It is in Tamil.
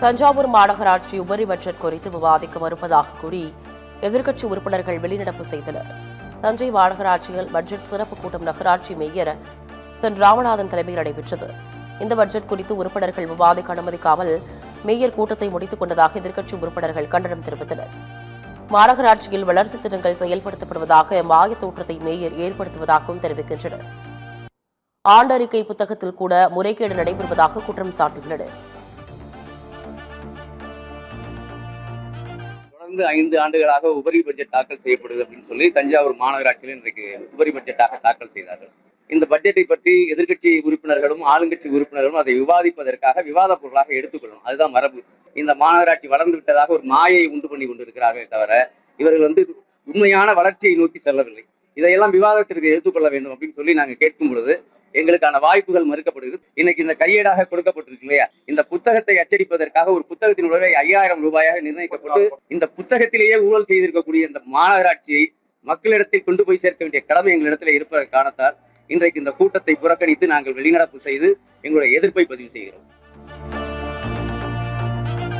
தஞ்சாவூர் மாநகராட்சி உபரி பட்ஜெட் குறித்து விவாதிக்க மறுப்பதாக கூறி எதிர்க்கட்சி உறுப்பினர்கள் வெளிநடப்பு செய்தனர். தஞ்சை மாநகராட்சியில் பட்ஜெட் சிறப்பு கூட்டம் நகராட்சி மேயர் சென் ராமநாதன் தலைமையில் நடைபெற்றது. இந்த பட்ஜெட் குறித்து உறுப்பினர்கள் விவாதிக்க அனுமதிக்காமல் மேயர் கூட்டத்தை முடித்துக் கொண்டதாக எதிர்க்கட்சி உறுப்பினர்கள் கண்டனம் தெரிவித்தனர். மாநகராட்சியில் வளர்ச்சித் திட்டங்கள் செயல்படுத்தப்படுவதாக மாய தோற்றத்தை மேயர் ஏற்படுத்துவதாகவும் தெரிவிக்கின்றனர். ஆண்டறிக்கை புத்தகத்தில் கூட முறைகேடு நடைபெறுவதாக குற்றம் சாட்டியுள்ளனர். தொடர்ந்து 5 ஆண்டுகளாக உபரி பட்ஜெட் தாக்கல் செய்யப்படுது அப்படின்னு சொல்லி தஞ்சாவூர் மாநகராட்சியில் இன்றைக்கு உபரி பட்ஜெட்டாக தாக்கல் செய்தார்கள். இந்த பட்ஜெட்டை பற்றி எதிர்க்கட்சி உறுப்பினர்களும் ஆளுங்கட்சி உறுப்பினர்களும் அதை விவாதிப்பதற்காக விவாத பொருளாக எடுத்துக்கொள்ளணும். அதுதான் மரபு. இந்த மாநகராட்சி வளர்ந்து விட்டதாக ஒரு மாயை உண்டு பண்ணி கொண்டிருக்கிறார்கள் தவிர இவர்கள் உண்மையான வளர்ச்சியை நோக்கி செல்லவில்லை. இதையெல்லாம் விவாதத்திற்கு எடுத்துக்கொள்ள வேண்டும் அப்படின்னு சொல்லி நாங்கள் கேட்கும் பொழுது எங்களுக்கான வாய்ப்புகள் மறுக்கப்படுது. இன்னைக்கு இந்த கையேடாக கொடுக்கப்பட்டிருக்கு இல்லையா, இந்த புத்தகத்தை அச்சடிப்பதற்காக ஒரு புத்தகத்தின் விலை 5000 ரூபாயாக நிர்ணயிக்கப்பட்டு இந்த புத்தகத்திலேயே ஊழல் செய்திருக்கக்கூடிய இந்த மாநகராட்சியை மக்களிடத்தில் கொண்டு போய் சேர்க்க வேண்டிய கடமை எங்களிடத்தில் இருப்பதை காரணத்தால் இன்றைக்கு இந்த கூட்டத்தை புறக்கணித்து நாங்கள் வெளிநடப்பு செய்து எங்களுடைய எதிர்ப்பை பதிவு செய்கிறோம்.